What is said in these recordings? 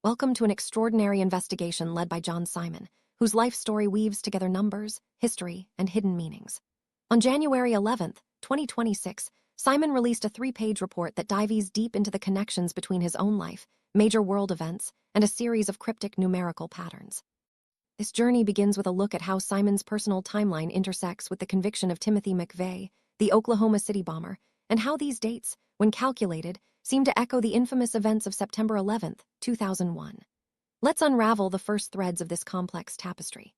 Welcome to an extraordinary investigation led by John Simon, whose life story weaves together numbers, history, and hidden meanings. On January 11th, 2026, Simon released a 3-page report that dives deep into the connections between his own life, major world events, and a series of cryptic numerical patterns. This journey begins with a look at how Simon's personal timeline intersects with the conviction of Timothy McVeigh, the Oklahoma City bomber, and how these dates, when calculated, seem to echo the infamous events of September 11th, 2001. Let's unravel the first threads of this complex tapestry.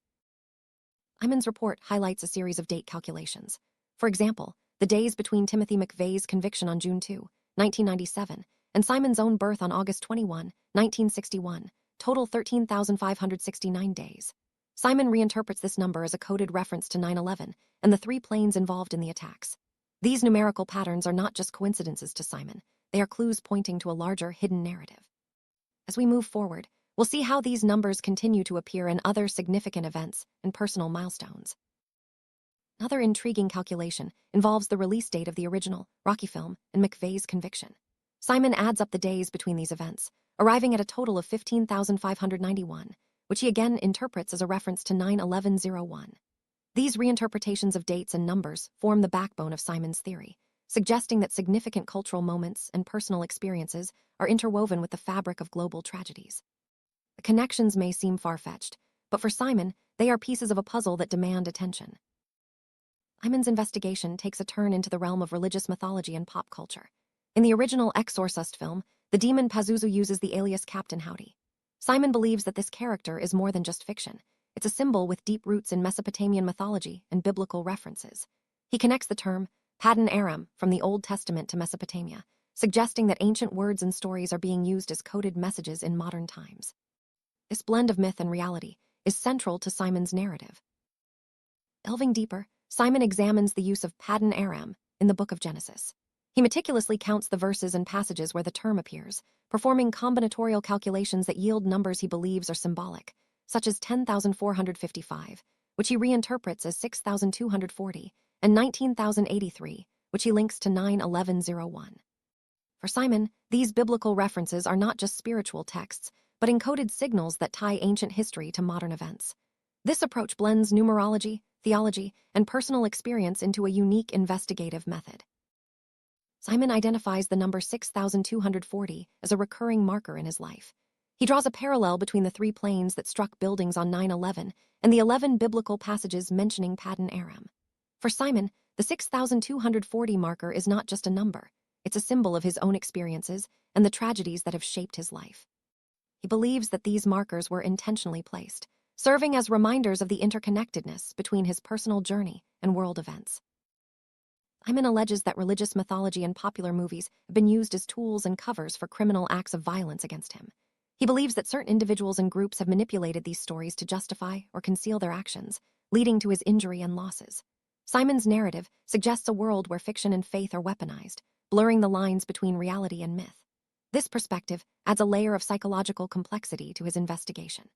Simon's report highlights a series of date calculations. For example, the days between Timothy McVeigh's conviction on June 2, 1997, and Simon's own birth on August 21, 1961, total 13,569 days. Simon reinterprets this number as a coded reference to 9/11 and the 3 planes involved in the attacks. These numerical patterns are not just coincidences to Simon, they are clues pointing to a larger hidden narrative. As we move forward, we'll see how these numbers continue to appear in other significant events and personal milestones. Another intriguing calculation involves the release date of the original Rocky film and McVeigh's conviction. Simon adds up the days between these events, arriving at a total of 15,591, which he again interprets as a reference to 9/11/01. These reinterpretations of dates and numbers form the backbone of Simon's theory, suggesting that significant cultural moments and personal experiences are interwoven with the fabric of global tragedies. The connections may seem far-fetched, but for Simon, they are pieces of a puzzle that demand attention. Simon's investigation takes a turn into the realm of religious mythology and pop culture. In the original Exorcist film, the demon Pazuzu uses the alias Captain Howdy. Simon believes that this character is more than just fiction. It's a symbol with deep roots in Mesopotamian mythology and biblical references. He connects the term Paddan Aram from the Old Testament to Mesopotamia, suggesting that ancient words and stories are being used as coded messages in modern times. This blend of myth and reality is central to Simon's narrative. Delving deeper, Simon examines the use of Paddan Aram in the Book of Genesis. He meticulously counts the verses and passages where the term appears, performing combinatorial calculations that yield numbers he believes are symbolic, such as 10,455, which he reinterprets as 6,240, and 19,083, which he links to 9/11/01. For Simon, these biblical references are not just spiritual texts, but encoded signals that tie ancient history to modern events. This approach blends numerology, theology, and personal experience into a unique investigative method. Simon identifies the number 6,240 as a recurring marker in his life. He draws a parallel between the 3 planes that struck buildings on 9/11 and the 11 biblical passages mentioning Paddan Aram. For Simon, the 6,240 marker is not just a number, it's a symbol of his own experiences and the tragedies that have shaped his life. He believes that these markers were intentionally placed, serving as reminders of the interconnectedness between his personal journey and world events. Simon alleges that religious mythology and popular movies have been used as tools and covers for criminal acts of violence against him. He believes that certain individuals and groups have manipulated these stories to justify or conceal their actions, leading to his injury and losses. Simon's narrative suggests a world where fiction and faith are weaponized, blurring the lines between reality and myth. This perspective adds a layer of psychological complexity to his investigation.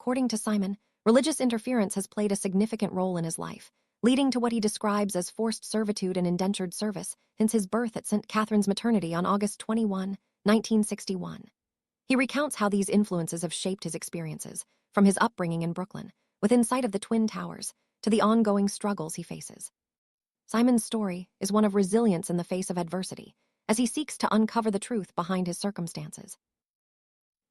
According to Simon, religious interference has played a significant role in his life, leading to what he describes as forced servitude and indentured service since his birth at St. Catherine's Maternity on August 21, 1961. He recounts how these influences have shaped his experiences, from his upbringing in Brooklyn, within sight of the Twin Towers, to the ongoing struggles he faces. Simon's story is one of resilience in the face of adversity, as he seeks to uncover the truth behind his circumstances.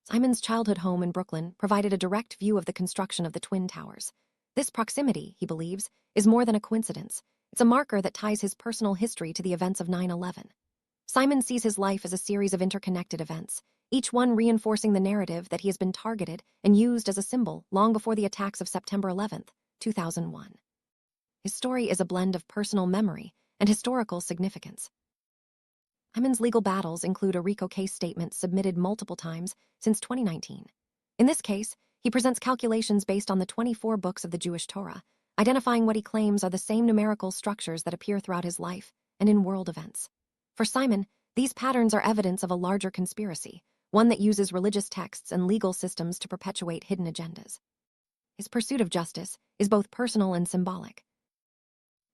Simon's childhood home in Brooklyn provided a direct view of the construction of the Twin Towers. This proximity, he believes, is more than a coincidence. It's a marker that ties his personal history to the events of 9/11. Simon sees his life as a series of interconnected events, each one reinforcing the narrative that he has been targeted and used as a symbol long before the attacks of September 11th, 2001. His story is a blend of personal memory and historical significance. Simon's legal battles include a RICO case statement submitted multiple times since 2019. In this case, he presents calculations based on the 24 books of the Jewish Torah, identifying what he claims are the same numerical structures that appear throughout his life and in world events. For Simon, these patterns are evidence of a larger conspiracy, one that uses religious texts and legal systems to perpetuate hidden agendas. His pursuit of justice is both personal and symbolic.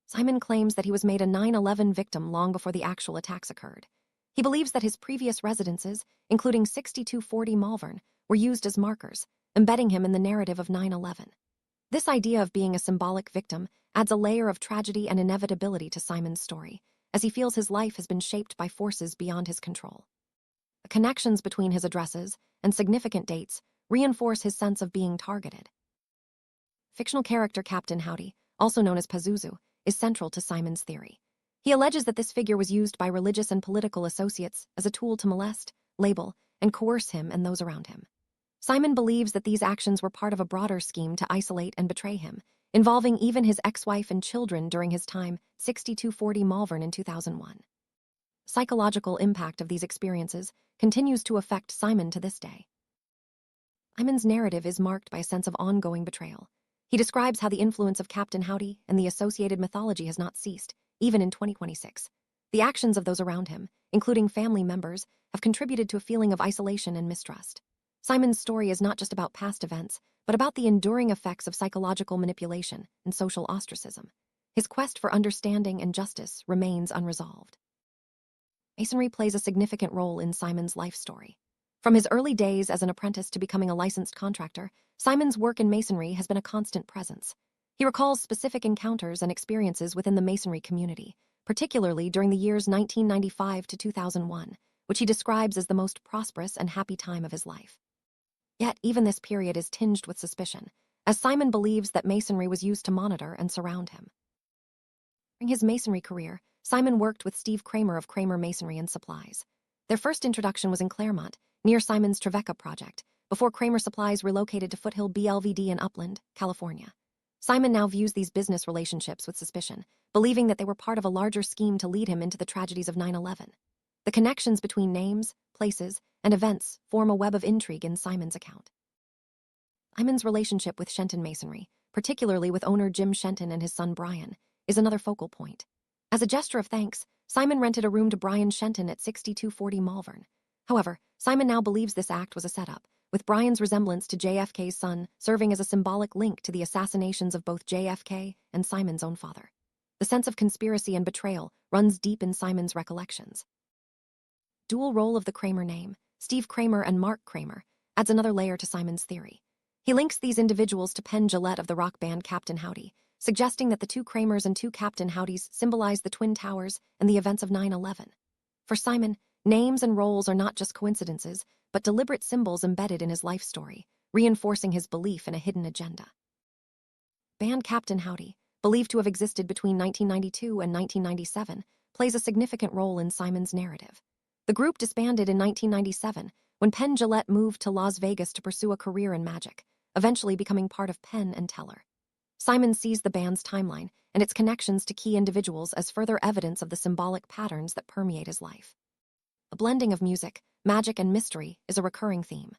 Simon claims that he was made a 9/11 victim long before the actual attacks occurred. He believes that his previous residences, including 6240 Malvern, were used as markers, embedding him in the narrative of 9/11. This idea of being a symbolic victim adds a layer of tragedy and inevitability to Simon's story, as he feels his life has been shaped by forces beyond his control. The connections between his addresses and significant dates reinforce his sense of being targeted. Fictional character Captain Howdy, also known as Pazuzu, is central to Simon's theory. He alleges that this figure was used by religious and political associates as a tool to molest, label, and coerce him and those around him. Simon believes that these actions were part of a broader scheme to isolate and betray him, involving even his ex-wife and children during his time 6240 Malvern in 2001. Psychological impact of these experiences continues to affect Simon to this day. Simon's narrative is marked by a sense of ongoing betrayal. He describes how the influence of Captain Howdy and the associated mythology has not ceased, even in 2026. The actions of those around him, including family members, have contributed to a feeling of isolation and mistrust. Simon's story is not just about past events, but about the enduring effects of psychological manipulation and social ostracism. His quest for understanding and justice remains unresolved. Masonry plays a significant role in Simon's life story. From his early days as an apprentice to becoming a licensed contractor, Simon's work in Masonry has been a constant presence. He recalls specific encounters and experiences within the Masonry community, particularly during the years 1995 to 2001, which he describes as the most prosperous and happy time of his life. Yet, even this period is tinged with suspicion, as Simon believes that Masonry was used to monitor and surround him. During his Masonry career, Simon worked with Steve Kramer of Kramer Masonry and Supplies. Their first introduction was in Claremont, near Simon's Trevecca project, before Kramer Supplies relocated to Foothill BLVD in Upland, California. Simon now views these business relationships with suspicion, believing that they were part of a larger scheme to lead him into the tragedies of 9/11. The connections between names, places, and events form a web of intrigue in Simon's account. Simon's relationship with Shenton Masonry, particularly with owner Jim Shenton and his son Brian, is another focal point. As a gesture of thanks, Simon rented a room to Brian Shenton at 6240 Malvern. However, Simon now believes this act was a setup, with Brian's resemblance to JFK's son serving as a symbolic link to the assassinations of both JFK and Simon's own father. The sense of conspiracy and betrayal runs deep in Simon's recollections. Dual role of the Kramer name, Steve Kramer and Mark Kramer, adds another layer to Simon's theory. He links these individuals to Penn Jillette of the rock band Captain Howdy, suggesting that the two Kramers and two Captain Howdys symbolize the Twin Towers and the events of 9/11. For Simon, names and roles are not just coincidences, but deliberate symbols embedded in his life story, reinforcing his belief in a hidden agenda. Band Captain Howdy, believed to have existed between 1992 and 1997, plays a significant role in Simon's narrative. The group disbanded in 1997 when Penn Jillette moved to Las Vegas to pursue a career in magic, eventually becoming part of Penn and Teller. Simon sees the band's timeline and its connections to key individuals as further evidence of the symbolic patterns that permeate his life. A blending of music, magic, and mystery is a recurring theme.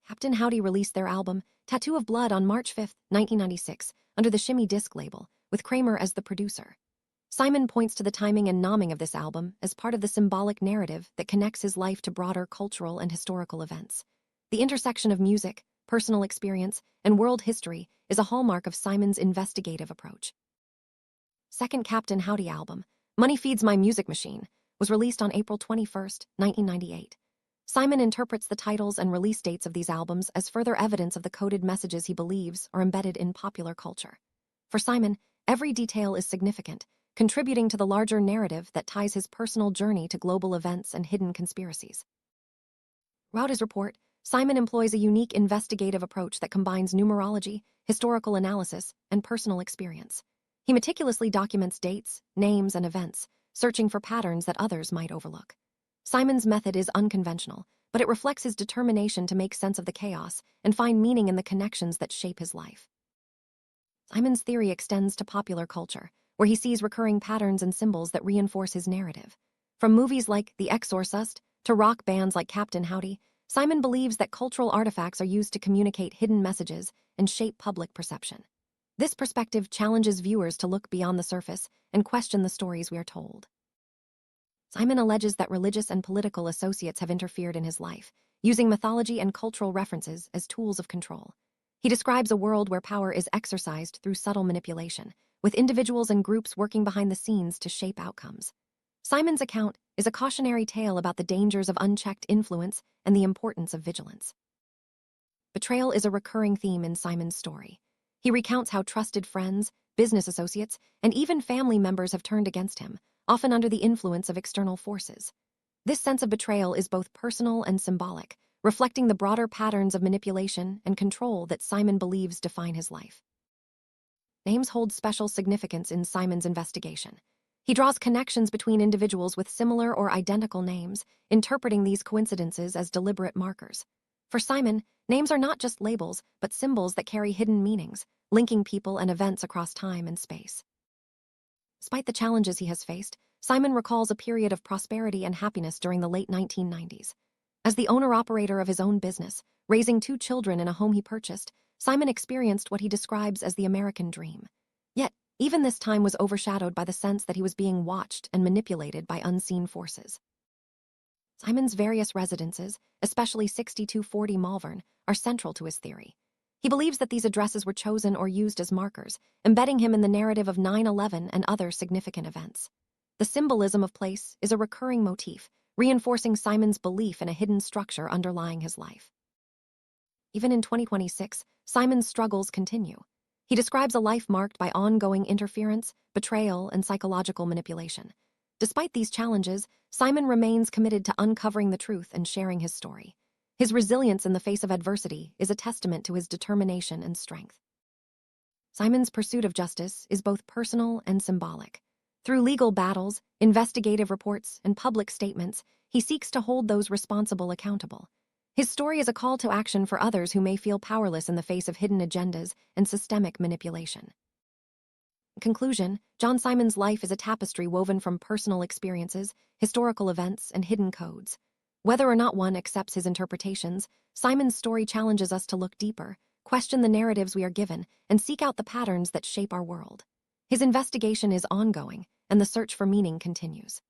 Captain Howdy released their album, Tattoo of Blood, on March 5, 1996, under the Shimmy Disc label, with Kramer as the producer. Simon points to the timing and nomming of this album as part of the symbolic narrative that connects his life to broader cultural and historical events. The intersection of music, personal experience, and world history is a hallmark of Simon's investigative approach. Second Captain Howdy album, Money Feeds My Music Machine, was released on April 21, 1998. Simon interprets the titles and release dates of these albums as further evidence of the coded messages he believes are embedded in popular culture. For Simon, every detail is significant, contributing to the larger narrative that ties his personal journey to global events and hidden conspiracies. Throughout his report, Simon employs a unique investigative approach that combines numerology, historical analysis, and personal experience. He meticulously documents dates, names, and events, searching for patterns that others might overlook. Simon's method is unconventional, but it reflects his determination to make sense of the chaos and find meaning in the connections that shape his life. Simon's theory extends to popular culture, where he sees recurring patterns and symbols that reinforce his narrative. From movies like The Exorcist to rock bands like Captain Howdy, Simon believes that cultural artifacts are used to communicate hidden messages and shape public perception. This perspective challenges viewers to look beyond the surface and question the stories we are told. Simon alleges that religious and political associates have interfered in his life, using mythology and cultural references as tools of control. He describes a world where power is exercised through subtle manipulation, with individuals and groups working behind the scenes to shape outcomes. Simon's account is a cautionary tale about the dangers of unchecked influence and the importance of vigilance. Betrayal is a recurring theme in Simon's story. He recounts how trusted friends, business associates, and even family members have turned against him, often under the influence of external forces. This sense of betrayal is both personal and symbolic, reflecting the broader patterns of manipulation and control that Simon believes define his life. Names hold special significance in Simon's investigation. He draws connections between individuals with similar or identical names, interpreting these coincidences as deliberate markers. For Simon, names are not just labels, but symbols that carry hidden meanings, linking people and events across time and space. Despite the challenges he has faced, Simon recalls a period of prosperity and happiness during the late 1990s. As the owner-operator of his own business, raising 2 children in a home he purchased, Simon experienced what he describes as the American dream. Yet, even this time was overshadowed by the sense that he was being watched and manipulated by unseen forces. Simon's various residences, especially 6240 Malvern, are central to his theory. He believes that these addresses were chosen or used as markers, embedding him in the narrative of 9/11 and other significant events. The symbolism of place is a recurring motif, reinforcing Simon's belief in a hidden structure underlying his life. Even in 2026, Simon's struggles continue. He describes a life marked by ongoing interference, betrayal, and psychological manipulation. Despite these challenges, Simon remains committed to uncovering the truth and sharing his story. His resilience in the face of adversity is a testament to his determination and strength. Simon's pursuit of justice is both personal and symbolic. Through legal battles, investigative reports, and public statements, he seeks to hold those responsible accountable. His story is a call to action for others who may feel powerless in the face of hidden agendas and systemic manipulation. In conclusion, John Simon's life is a tapestry woven from personal experiences, historical events, and hidden codes. Whether or not one accepts his interpretations, Simon's story challenges us to look deeper, question the narratives we are given, and seek out the patterns that shape our world. His investigation is ongoing, and the search for meaning continues.